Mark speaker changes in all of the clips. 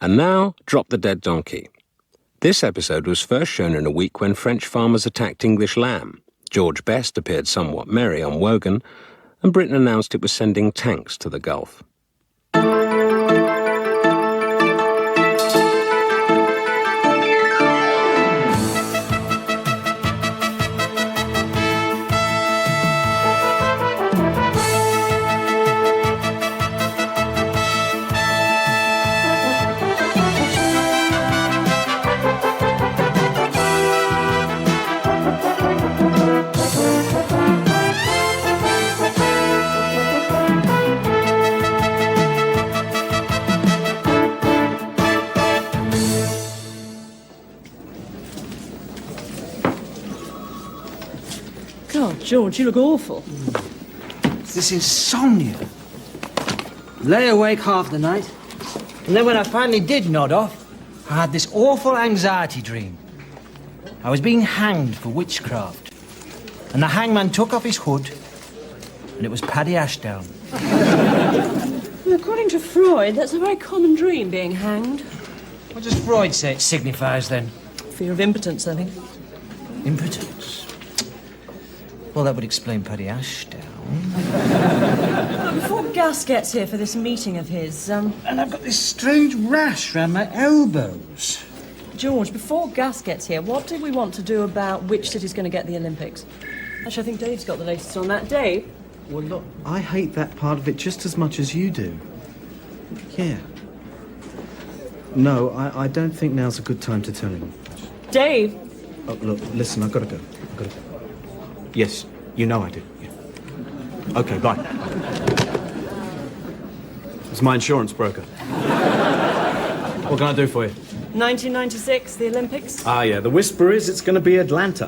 Speaker 1: And now, Drop the Dead Donkey. This episode was first shown in a week when French farmers attacked English lamb. George Best appeared somewhat merry on Wogan, and Britain announced it was sending tanks to the Gulf.
Speaker 2: God, George, you look awful.
Speaker 3: It's this insomnia. Lay awake half the night, and then when I finally did nod off, I had this awful anxiety dream. I was being hanged for witchcraft, and the hangman took off his hood, and it was Paddy Ashdown.
Speaker 2: Well, according to Freud, that's a very common dream, being hanged.
Speaker 3: What does Freud say it signifies, then?
Speaker 2: Fear of impotence, I think.
Speaker 3: Impotence? Well, that would explain Paddy Ashdown.
Speaker 2: Before Gus gets here for this meeting of his,
Speaker 3: And I've got this strange rash round my elbows.
Speaker 2: George, before Gus gets here, what did we want to do about which city's going to get the Olympics? Actually, I think Dave's got the latest on that. Dave?
Speaker 4: Well, look, I hate that part of it just as much as you do. Yeah. No, I don't think now's a good time to tell him.
Speaker 2: Dave!
Speaker 4: Oh, look, listen, I've got to go. Yes, you know I do. Yeah. Okay, bye. It's my insurance broker. What can I do for you?
Speaker 2: 1996, the Olympics.
Speaker 4: Ah, yeah, the whisper is it's going to be Atlanta.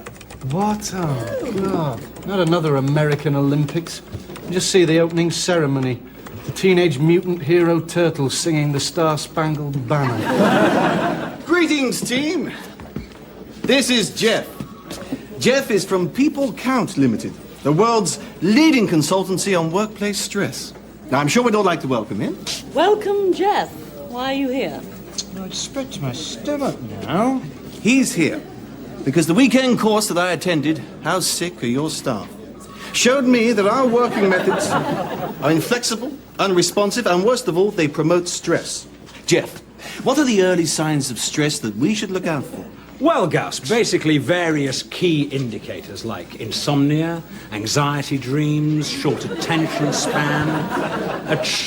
Speaker 5: What? Oh, God. Not another American Olympics. Just see the opening ceremony. The Teenage Mutant Hero Turtles singing the Star-Spangled Banner.
Speaker 6: Greetings, team. This is Jeff. Jeff is from People Count Limited, the world's leading consultancy on workplace stress. Now, I'm sure we'd all like to welcome him.
Speaker 2: Welcome, Jeff. Why are you here?
Speaker 3: I expect my stomach now.
Speaker 6: He's here because the weekend course that I attended, How Sick Are Your Staff, showed me that our working methods are inflexible, unresponsive, and worst of all, they promote stress. Jeff, what are the early signs of stress that we should look out for?
Speaker 7: Well, Gus, basically various key indicators like insomnia, anxiety dreams, short attention span,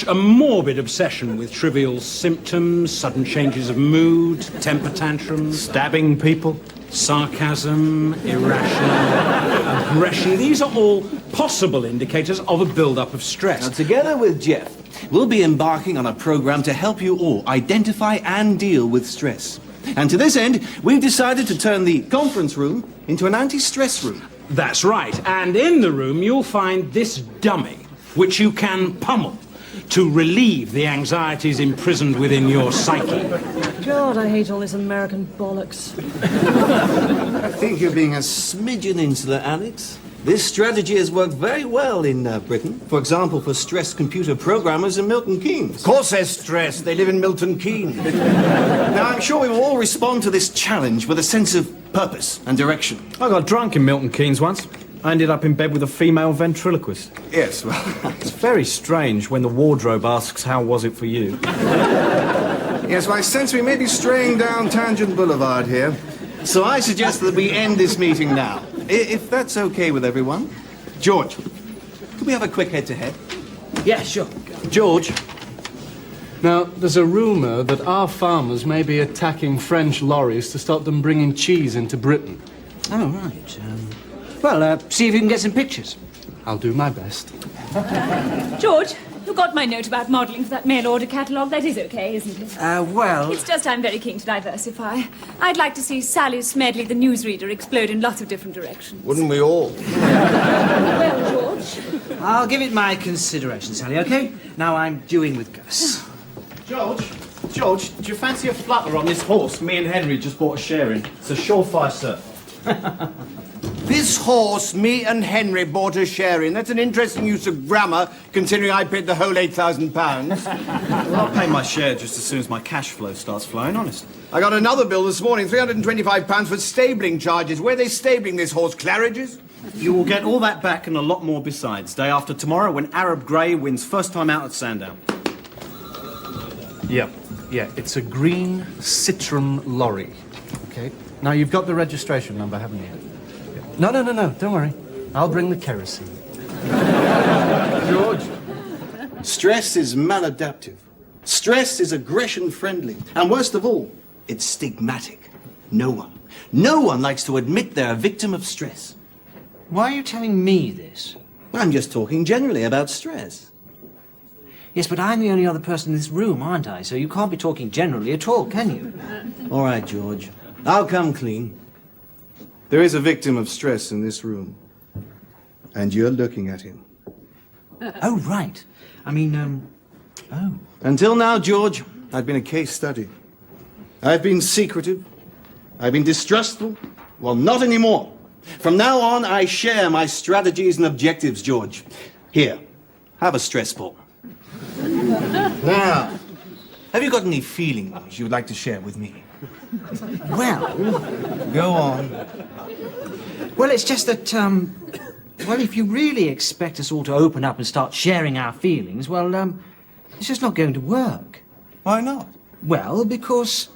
Speaker 7: a morbid obsession with trivial symptoms, sudden changes of mood, temper tantrums,
Speaker 4: Stabbing people?
Speaker 7: sarcasm, irrational aggression. These are all possible indicators of a build-up of stress.
Speaker 6: Now, together with Jeff, we'll be embarking on a program to help you all identify and deal with stress. And to this end, we've decided to turn the conference room into an anti-stress room.
Speaker 7: That's right. And in the room, you'll find this dummy, which you can pummel to relieve the anxieties imprisoned within your psyche.
Speaker 2: God, I hate all this American bollocks.
Speaker 6: I think you're being a smidgen insular, Alex. This strategy has worked very well in Britain. For example, for stressed computer programmers in Milton Keynes.
Speaker 8: Of course they're stressed. They live in Milton Keynes.
Speaker 6: Now, I'm sure we will all respond to this challenge with a sense of purpose and direction.
Speaker 4: I got drunk in Milton Keynes once. I ended up in bed with a female ventriloquist.
Speaker 6: Yes, well,
Speaker 4: It's very strange when the wardrobe asks, how was it for you?
Speaker 6: yes, well, I sense we may be straying down Tangent Boulevard here. So I suggest that we end this meeting now, if that's okay with everyone. George, could we have a quick head-to-head?
Speaker 3: Yeah, sure.
Speaker 4: George,
Speaker 5: Now, there's a rumour that our farmers may be attacking French lorries to stop them bringing cheese into Britain.
Speaker 3: Oh, right. Well, see if you can get some pictures.
Speaker 5: I'll do my best.
Speaker 9: George, you got my note about modelling for that mail order catalogue. That is okay, isn't it?
Speaker 3: Well...
Speaker 9: It's just I'm very keen to diversify. I'd like to see Sally Smedley, the newsreader, explode in lots of different directions.
Speaker 8: Wouldn't we all?
Speaker 9: Well, George.
Speaker 3: I'll give it my consideration, Sally, OK? Now I'm due in with Gus.
Speaker 4: George, do you fancy a flutter on this horse me and Henry just bought a share in? It's a surefire surf.
Speaker 8: This This horse, me and Henry bought a share in. That's an interesting use of grammar, considering I paid the whole £8,000.
Speaker 6: Well, I'll pay my share just as soon as my cash flow starts flowing, honest.
Speaker 8: I got another bill this morning, £325 for stabling charges. Where are they stabling this horse, Claridge's?
Speaker 6: You will get all that back and a lot more besides. Day after tomorrow when Arab Grey wins first time out at Sandown.
Speaker 5: Yeah, it's a green Citroen lorry. Okay. Now, you've got the registration number, haven't you? Yeah. No, don't worry. I'll bring the kerosene.
Speaker 6: George, stress is maladaptive. Stress is aggression-friendly. And worst of all, it's stigmatic. No one likes to admit they're a victim of stress.
Speaker 3: Why are you telling me this?
Speaker 6: I'm just talking generally about stress.
Speaker 3: Yes, but I'm the only other person in this room, aren't I? So you can't be talking generally at all, can you?
Speaker 6: All right, George. I'll come clean. There is a victim of stress in this room. And you're looking at him.
Speaker 3: Oh, right. I mean, oh.
Speaker 6: Until now, George, I've been a case study. I've been secretive. I've been distrustful. Well, not anymore. From now on, I share my strategies and objectives, George. Here, have a stress ball. Now, have you got any feelings you would like to share with me?
Speaker 3: Well,
Speaker 6: Go on.
Speaker 3: well, it's just that, well, if you really expect us all to open up and start sharing our feelings, well, it's just not going to work.
Speaker 6: Why not?
Speaker 3: Well, because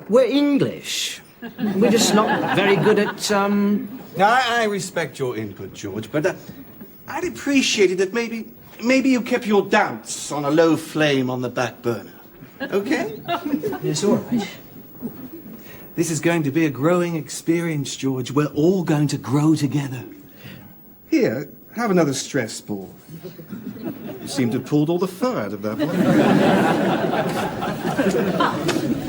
Speaker 3: we're English. We're just not very good at,
Speaker 6: Now, I respect your input, George, but I'd appreciate it if maybe you kept your doubts on a low flame on the back burner. Okay?
Speaker 3: It's all right.
Speaker 6: This is going to be a growing experience, George. We're all going to grow together. Here, have another stress ball. You seem to have pulled all the fur out of that one.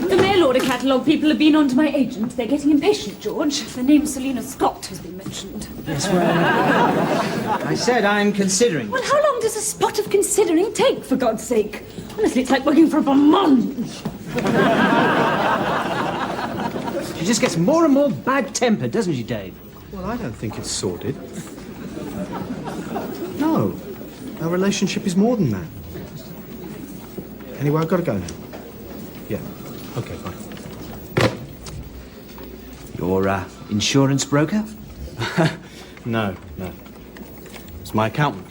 Speaker 9: The mail order catalogue people have been on to my agent. They're getting impatient, George. The name Selina Scott has been mentioned.
Speaker 3: Yes, well, I said I'm considering.
Speaker 9: Well, how long does a spot of considering take, for God's sake? Honestly, it's like working for a month.
Speaker 3: She just gets more and more bad-tempered, doesn't she, Dave?
Speaker 4: Well, I don't think it's sordid. No, our relationship is more than that. Anyway, I've got to go now. Yeah, okay, bye.
Speaker 3: Your, insurance broker?
Speaker 4: No. It's my accountant.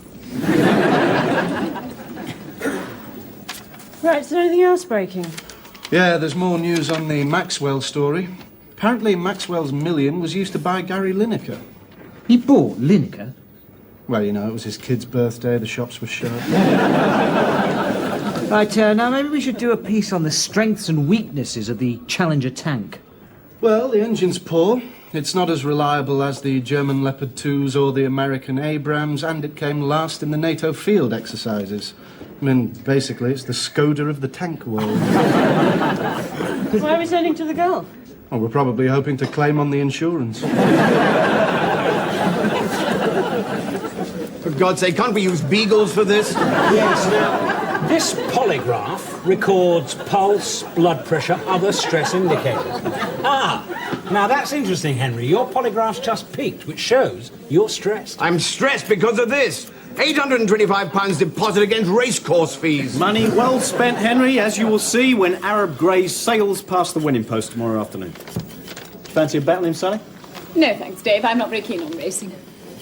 Speaker 2: Right, is there anything else breaking?
Speaker 5: Yeah, there's more news on the Maxwell story. Apparently, Maxwell's million was used to buy Gary Lineker.
Speaker 3: He bought Lineker?
Speaker 5: Well, you know, it was his kid's birthday, the shops were shut.
Speaker 3: Right, now maybe we should do a piece on the strengths and weaknesses of the Challenger tank.
Speaker 5: Well, the engine's poor. It's not as reliable as the German Leopard 2s or the American Abrams, and it came last in the NATO field exercises. I mean, basically, it's the Skoda of the tank world.
Speaker 2: Why are we sailing to the Gulf?
Speaker 5: Well, we're probably hoping to claim on the insurance.
Speaker 8: For God's sake, can't we use beagles for this?
Speaker 7: Yes, now, this polygraph records pulse, blood pressure, other stress indicators. Now that's interesting, Henry. Your polygraph's just peaked, which shows you're stressed.
Speaker 8: I'm stressed because of this. £825 deposit against racecourse fees.
Speaker 6: Money well spent, Henry, as you will see when Arab Grey sails past the winning post tomorrow afternoon. Fancy a bet on him, Sally?
Speaker 9: No, thanks, Dave. I'm not very keen on racing.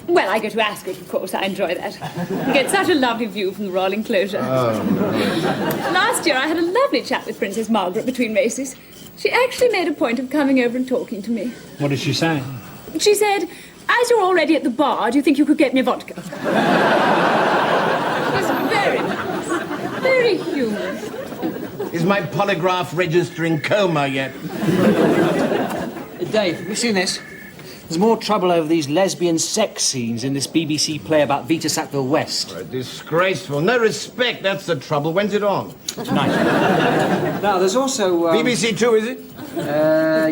Speaker 9: Well, I go to Ascot, of course. I enjoy that. You get such a lovely view from the Royal Enclosure. Last year, I had a lovely chat with Princess Margaret between races. She actually made a point of coming over and talking to me.
Speaker 7: What did she say?
Speaker 9: She said, as you're already at the bar, do you think you could get me a vodka? It was very nice. Very human.
Speaker 8: Is my polygraph registering coma yet?
Speaker 3: Dave, have you seen this? There's more trouble over these lesbian sex scenes in this BBC play about Vita Sackville West.
Speaker 8: Disgraceful. No respect, that's the trouble. When's it on?
Speaker 3: Tonight. Now, there's also...
Speaker 8: BBC Two, is it?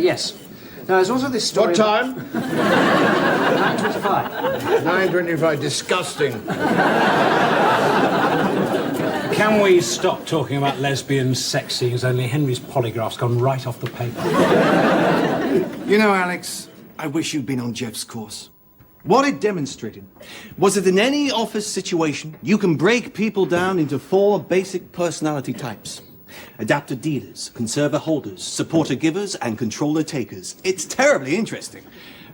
Speaker 3: Yes. Now, there's also this story...
Speaker 8: What time?
Speaker 3: 9:25.
Speaker 8: 9:25. Disgusting.
Speaker 7: Can we stop talking about lesbian sex scenes? Only Henry's polygraph's gone right off the paper.
Speaker 6: You know, Alex, I wish you'd been on Jeff's course. What it demonstrated was that in any office situation, you can break people down into 4 basic personality types. Adapter dealers, conserver holders, supporter givers, and controller takers. It's terribly interesting.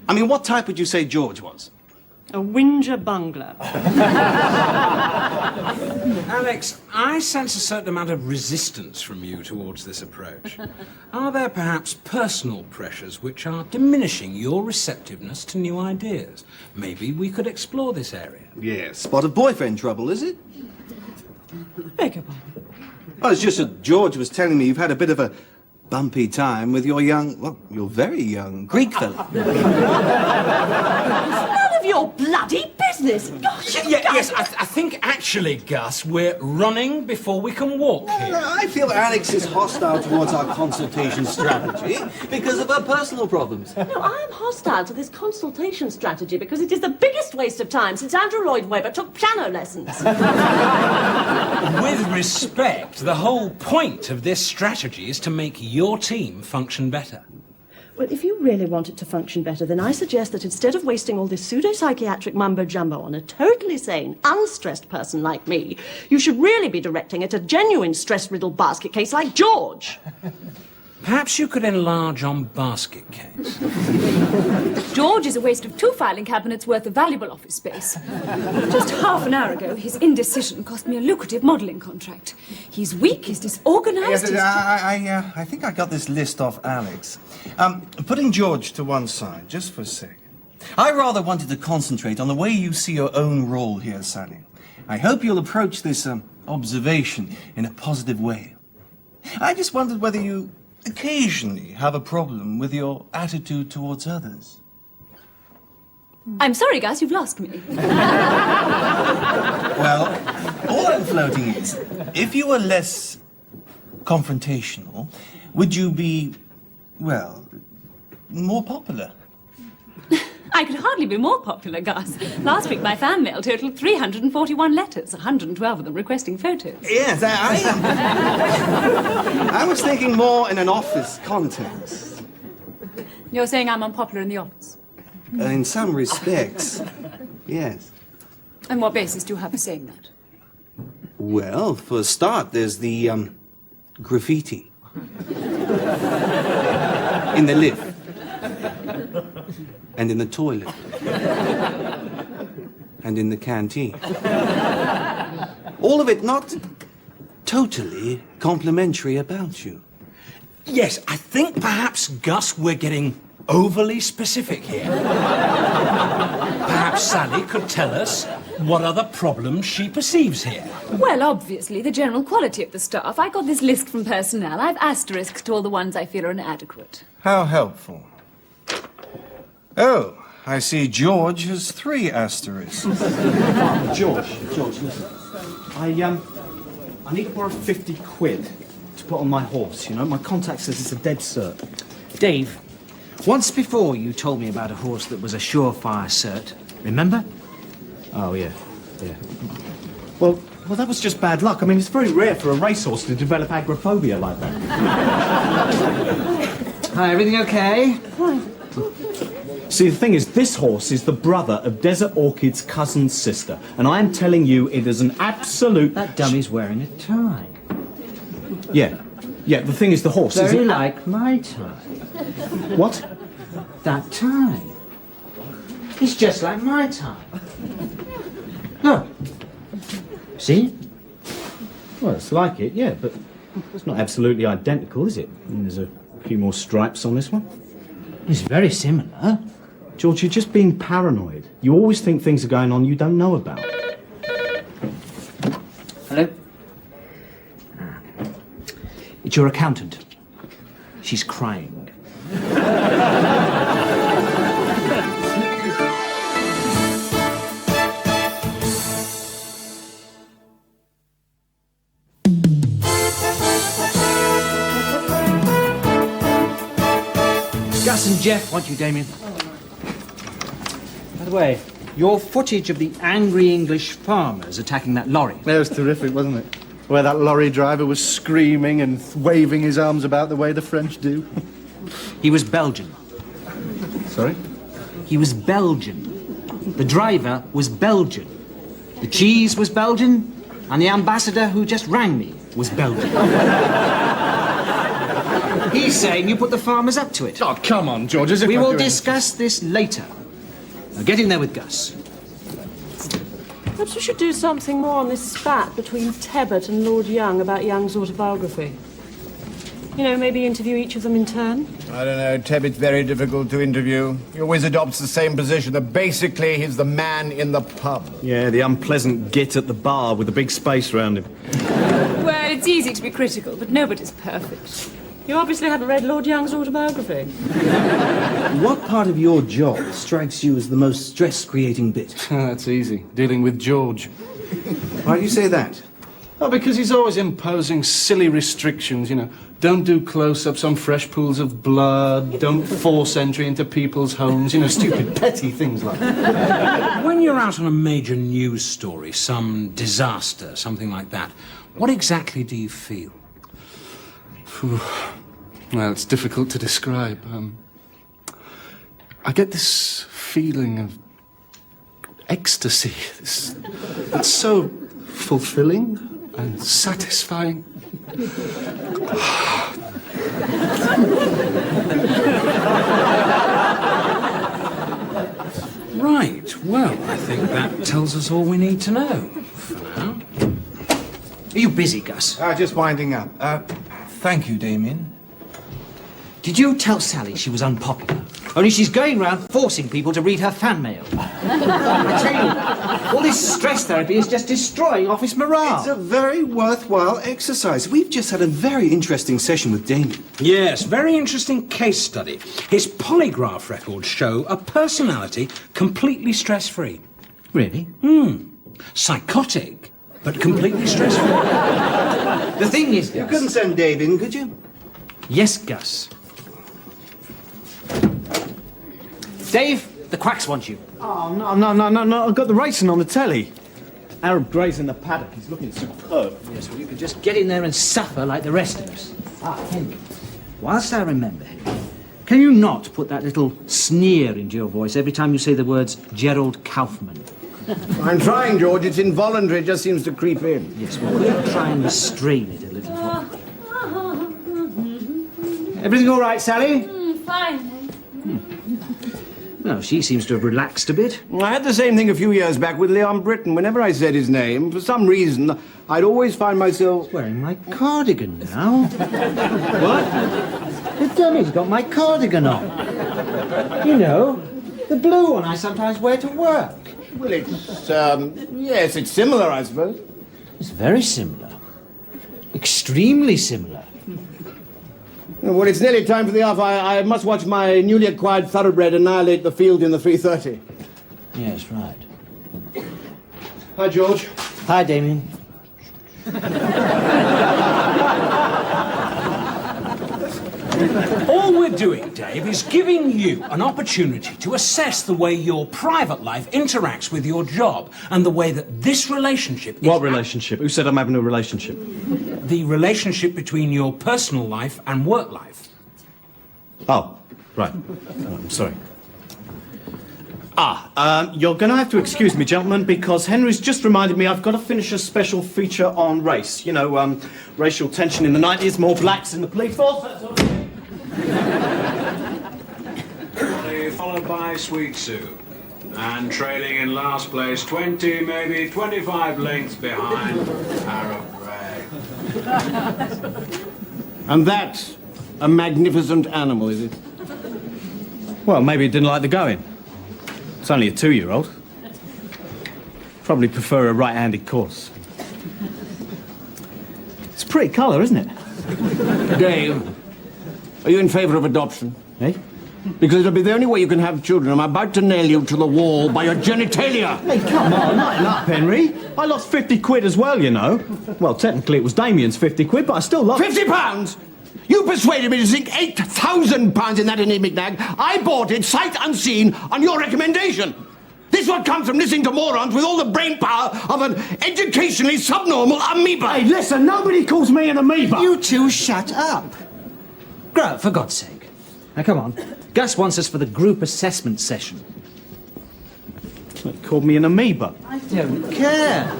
Speaker 6: I mean, what type would you say George was?
Speaker 2: A whinger bungler.
Speaker 7: Alex, I sense a certain amount of resistance from you towards this approach. Are there perhaps personal pressures which are diminishing your receptiveness to new ideas? Maybe we could explore this area.
Speaker 6: Yes. Spot of boyfriend trouble, is it?
Speaker 2: Beg your pardon.
Speaker 6: Oh, it's just that George was telling me you've had a bit of a bumpy time with your your very young Greek fella.
Speaker 2: None of your bloody business. Gosh,
Speaker 7: Yes, I think actually, Gus, we're running before we can walk here.
Speaker 6: I feel Alex is hostile towards our consultation strategy because of her personal problems.
Speaker 2: No, I am hostile to this consultation strategy because it is the biggest waste of time since Andrew Lloyd Webber took piano lessons.
Speaker 7: With respect, the whole point of this strategy is to make your team function better.
Speaker 2: Well, if you really want it to function better, then I suggest that instead of wasting all this pseudo-psychiatric mumbo-jumbo on a totally sane, unstressed person like me, you should really be directing at a genuine stress-riddled basket case like George.
Speaker 7: Perhaps you could enlarge on basket case.
Speaker 9: George is a waste of 2 filing cabinets worth of valuable office space. Just half an hour ago, his indecision cost me a lucrative modelling contract. He's weak, he's disorganised.
Speaker 6: Yes, I think I got this list off Alex. Putting George to one side, just for a second. I rather wanted to concentrate on the way you see your own role here, Sally. I hope you'll approach this observation in a positive way. I just wondered whether you occasionally have a problem with your attitude towards others.
Speaker 9: I'm sorry, Gus, you've lost me.
Speaker 6: Well, all I'm floating is, if you were less confrontational, would you be, well, more popular?
Speaker 9: I could hardly be more popular, Gus. Last week, my fan mail totaled 341 letters, 112 of them requesting photos.
Speaker 6: Yes, I was thinking more in an office context.
Speaker 9: You're saying I'm unpopular in the office?
Speaker 6: In some respects, yes.
Speaker 9: On what basis do you have for saying that?
Speaker 6: Well, for a start, there's the, graffiti. In the lift. And in the toilet. And in the canteen. All of it not totally complimentary about you.
Speaker 7: Yes, I think perhaps, Gus, we're getting overly specific here. Perhaps Sally could tell us what other problems she perceives here.
Speaker 9: Well, obviously, the general quality of the staff. I got this list from personnel. I've asterisked all the ones I feel are inadequate.
Speaker 6: How helpful. Oh, I see George has 3 asterisks.
Speaker 4: George, listen. I need to borrow 50 quid to put on my horse, you know? My contact says it's a dead cert.
Speaker 3: Dave, once before you told me about a horse that was a surefire cert. Remember?
Speaker 4: Oh, yeah. Well, that was just bad luck. I mean, it's very rare for a racehorse to develop agoraphobia like that.
Speaker 3: Hi, everything okay?
Speaker 4: See, the thing is, this horse is the brother of Desert Orchid's cousin's sister, and I'm telling you, it is an absolute...
Speaker 3: That dummy's wearing a tie.
Speaker 4: Yeah, the thing is, the horse is...
Speaker 3: Very like my tie.
Speaker 4: What?
Speaker 3: That tie. It's just like my tie. Look. See?
Speaker 4: Well, it's like it, yeah, but it's not absolutely identical, is it? I mean, there's a few more stripes on this one.
Speaker 3: It's very similar.
Speaker 4: George, you're just being paranoid. You always think things are going on you don't know about.
Speaker 3: Hello? It's your accountant. She's crying. Gus and Jeff want you, Damien. By the way, your footage of the angry English farmers attacking that lorry.
Speaker 5: That was terrific, wasn't it? Where that lorry driver was screaming and waving his arms about the way the French do.
Speaker 3: He was Belgian.
Speaker 5: Sorry?
Speaker 3: He was Belgian. The driver was Belgian. The cheese was Belgian. And the ambassador who just rang me was Belgian. He's saying you put the farmers up to it.
Speaker 5: Oh, come on, George, as if
Speaker 3: We
Speaker 5: I
Speaker 3: will
Speaker 5: do
Speaker 3: discuss this later. Now get in there with Gus.
Speaker 2: Perhaps we should do something more on this spat between Tebbit and Lord Young about Young's autobiography. You know, maybe interview each of them in turn.
Speaker 8: I don't know. Tebbit's very difficult to interview. He always adopts the same position, that basically he's the man in the pub.
Speaker 4: Yeah, the unpleasant git at the bar with the big space around him.
Speaker 9: Well, it's easy to be critical, but nobody's perfect.
Speaker 2: You obviously haven't read Lord Young's autobiography.
Speaker 6: What part of your job strikes you as the most stress-creating bit?
Speaker 5: That's easy. Dealing with George.
Speaker 6: Why do you say that?
Speaker 5: Oh, because he's always imposing silly restrictions, you know. Don't do close-ups on fresh pools of blood. Don't force entry into people's homes. You know, stupid, petty things like that.
Speaker 7: When you're out on a major news story, some disaster, something like that, what exactly do you feel?
Speaker 5: Well, it's difficult to describe. I get this feeling of ecstasy. It's so fulfilling and satisfying.
Speaker 7: Right, well, I think that tells us all we need to know for now.
Speaker 3: Are you busy, Gus?
Speaker 8: Just winding up.
Speaker 6: Thank you, Damien.
Speaker 3: Did you tell Sally she was unpopular? Only she's going round forcing people to read her fan mail. I tell you, all this stress therapy is just destroying office morale.
Speaker 6: It's a very worthwhile exercise. We've just had a very interesting session with Damien.
Speaker 7: Yes, very interesting case study. His polygraph records show a personality completely stress-free.
Speaker 3: Really?
Speaker 7: Psychotic, but completely stress-free.
Speaker 3: The thing is, Gus...
Speaker 6: You couldn't send Dave in, could you?
Speaker 3: Yes, Gus. Dave, the quacks want you.
Speaker 4: Oh, no. I've got the racing on the telly. Arab Gray's in the paddock. He's looking superb.
Speaker 3: Yes, well, you could just get in there and suffer like the rest of us. Henry, whilst I remember him, can you not put that little sneer into your voice every time you say the words Gerald Kaufman?
Speaker 8: I'm trying, George. It's involuntary. It just seems to creep in.
Speaker 3: Yes, well, we'll try and restrain it a little. Everything all right, Sally?
Speaker 9: Fine.
Speaker 3: No, she seems to have relaxed a bit.
Speaker 8: I had the same thing a few years back with Leon Britton. Whenever I said his name, for some reason, I'd always find myself...
Speaker 3: Wearing my cardigan now. What? The dummy's got my cardigan on. You know, the blue one I sometimes wear to work.
Speaker 8: Well, it's, yes, it's similar, I suppose.
Speaker 3: It's very similar. Extremely similar.
Speaker 8: Well, it's nearly time for the off. I must watch my newly acquired thoroughbred annihilate the field in the 3:30.
Speaker 3: Yes, right.
Speaker 4: Hi, George.
Speaker 3: Hi, Damien.
Speaker 7: All we're doing, Dave, is giving you an opportunity to assess the way your private life interacts with your job and the way that this relationship is...
Speaker 4: What relationship? Who said I'm having a relationship?
Speaker 7: The relationship between your personal life and work life.
Speaker 4: Oh, right. I'm sorry. You're going to have to excuse me, gentlemen, because Henry's just reminded me I've got to finish a special feature on race. You know, racial tension in the 90s, more blacks in the police force, that sort of thing.
Speaker 1: Followed by Sweet Sue. And trailing in last place, 20, maybe 25 lengths behind Arab Gray.
Speaker 8: And that's a magnificent animal, is it?
Speaker 4: Well, maybe he didn't like the going. It's only a 2-year-old. Probably prefer a right-handed course. It's a pretty colour, isn't it?
Speaker 8: Dave, are you in favour of adoption?
Speaker 4: Eh?
Speaker 8: Because it'll be the only way you can have children. I'm about to nail you to the wall by your genitalia.
Speaker 4: Hey, come on, lighten up, Henry. I lost 50 quid as well, you know. Well, technically it was Damien's 50 quid, but I still lost...
Speaker 8: £50? You persuaded me to sink £8,000 in that anemic nag. I bought it sight unseen on your recommendation. This is what comes from listening to morons with all the brain power of an educationally subnormal amoeba.
Speaker 4: Hey, listen, nobody calls me an amoeba.
Speaker 3: You two shut up. Grow up, for God's sake. Now, come on. Gus wants us for the group assessment session.
Speaker 4: He called me an amoeba.
Speaker 3: I don't care.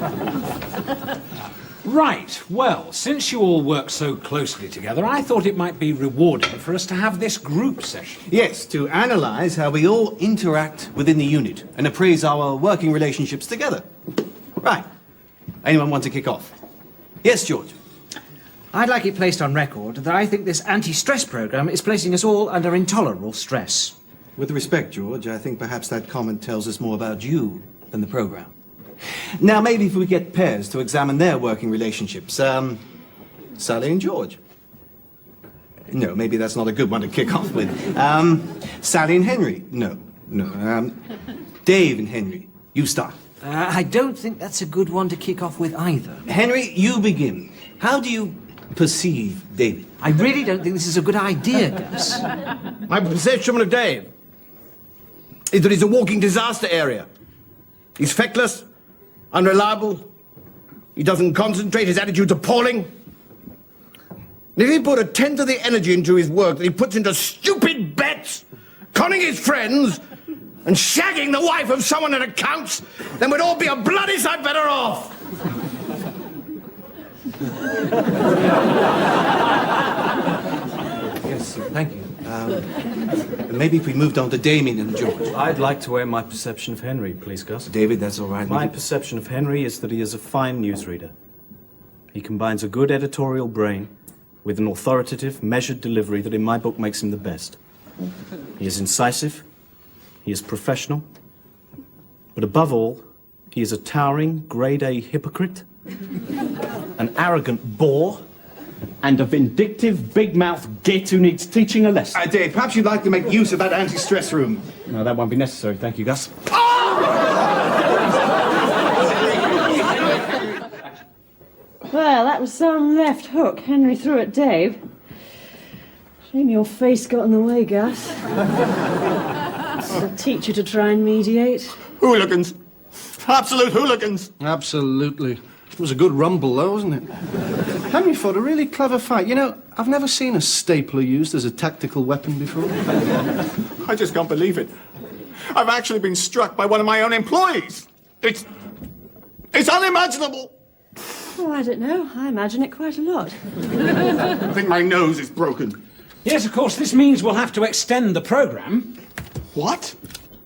Speaker 7: Right, well, since you all work so closely together, I thought it might be rewarding for us to have this group session.
Speaker 6: Yes, to analyze how we all interact within the unit and appraise our working relationships together. Right. Anyone want to kick off? Yes, George.
Speaker 3: I'd like it placed on record that I think this anti-stress program is placing us all under intolerable stress.
Speaker 6: With respect, George, I think perhaps that comment tells us more about you than the program. Now, maybe if we get pairs to examine their working relationships. Sally and George. No, maybe that's not a good one to kick off with. Sally and Henry. No. Dave and Henry. You start.
Speaker 3: I don't think that's a good one to kick off with either.
Speaker 6: Henry, you begin. How do you perceive David?
Speaker 3: I really don't think this is a good idea, Gus.
Speaker 8: My perception of Dave is that he's a walking disaster area. He's feckless, unreliable, he doesn't concentrate, his attitude's appalling. And if he put a tenth of the energy into his work that he puts into stupid bets, conning his friends, and shagging the wife of someone that accounts, then we'd all be a bloody sight better off.
Speaker 6: Yes, thank you. Maybe if we moved on to Damien and George.
Speaker 4: I'd like to air my perception of Henry, please, Gus.
Speaker 6: David, that's all right.
Speaker 4: My perception of Henry is that he is a fine newsreader. He combines a good editorial brain with an authoritative, measured delivery that in my book makes him the best. He is incisive, he is professional, but above all, he is a towering, grade-A hypocrite, an arrogant bore, and a vindictive, big-mouthed git who needs teaching a lesson.
Speaker 8: Dave, perhaps you'd like to make use of that anti-stress room.
Speaker 4: No, that won't be necessary. Thank you, Gus.
Speaker 2: Well, that was some left hook Henry threw at Dave. Shame your face got in the way, Gus. I'll teach you to try and mediate.
Speaker 8: Hooligans. Absolute hooligans.
Speaker 5: Absolutely. It was a good rumble, though, wasn't it? Henry fought a really clever fight. You know, I've never seen a stapler used as a tactical weapon before.
Speaker 8: I just can't believe it. I've actually been struck by one of my own employees. It's unimaginable.
Speaker 2: Oh, I don't know. I imagine it quite a lot.
Speaker 8: I think my nose is broken.
Speaker 7: Yes, of course, this means we'll have to extend the programme.
Speaker 8: What?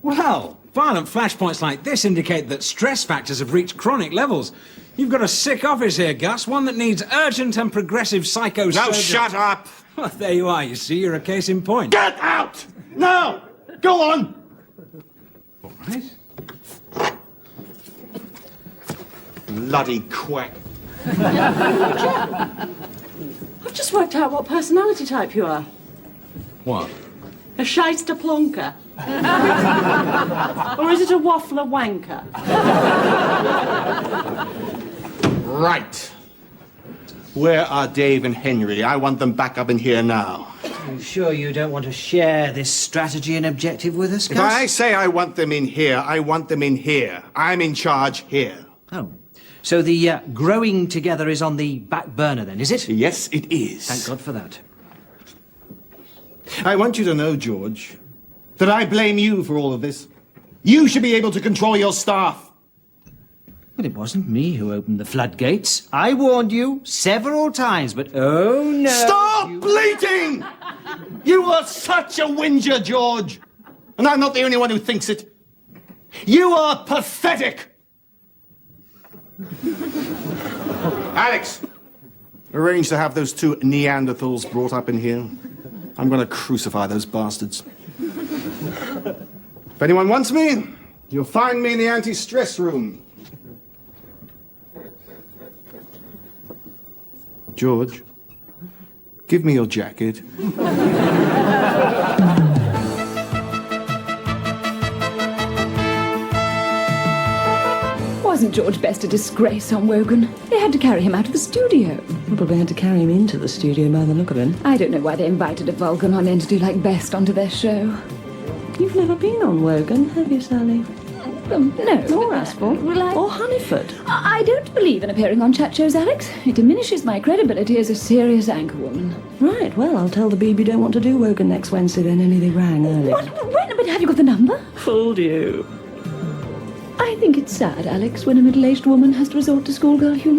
Speaker 7: Well, violent flashpoints like this indicate that stress factors have reached chronic levels. You've got a sick office here, Gus, one that needs urgent and progressive psychosurgery.
Speaker 8: Now shut up!
Speaker 7: Well, there you are, you see, you're a case in point.
Speaker 8: Get out! Now! Go on!
Speaker 7: All right.
Speaker 8: Bloody quack.
Speaker 2: I've just worked out what personality type you are.
Speaker 7: What?
Speaker 2: A shyster plonker. Or is it a waffler wanker?
Speaker 8: Right. Where are Dave and Henry? I want them back up in here now.
Speaker 3: Are you sure you don't want to share this strategy and objective with us, Gus?
Speaker 8: If I say I want them in here, I want them in here. I'm in charge here.
Speaker 3: Oh. So the growing together is on the back burner then, is it?
Speaker 8: Yes, it is.
Speaker 3: Thank God for that.
Speaker 8: I want you to know, George, that I blame you for all of this. You should be able to control your staff.
Speaker 3: Well, it wasn't me who opened the floodgates. I warned you several times, but oh no.
Speaker 8: Stop bleating! You are such a whinger, George. And I'm not the only one who thinks it. You are pathetic. Alex, arrange to have those two Neanderthals brought up in here. I'm going to crucify those bastards. If anyone wants me, you'll find me in the anti-stress room. George, give me your jacket.
Speaker 9: Wasn't George Best a disgrace on Wogan? They had to carry him out of the studio.
Speaker 2: Probably had to carry him into the studio by the look of him.
Speaker 9: I don't know why they invited a Vulcan entity like Best onto their show.
Speaker 2: You've never been on Wogan, have you, Sally?
Speaker 9: them. No.
Speaker 2: Or Aspel.
Speaker 9: Well,
Speaker 2: Or Honeyford.
Speaker 9: I don't believe in appearing on chat shows, Alex. It diminishes my credibility as a serious anchorwoman.
Speaker 2: Right, well, I'll tell the Beeb you don't want to do Wogan next Wednesday then, only they rang early.
Speaker 9: What? Wait a minute, have you got the number?
Speaker 2: Fooled you.
Speaker 9: I think it's sad, Alex, when a middle-aged woman has to resort to schoolgirl humour.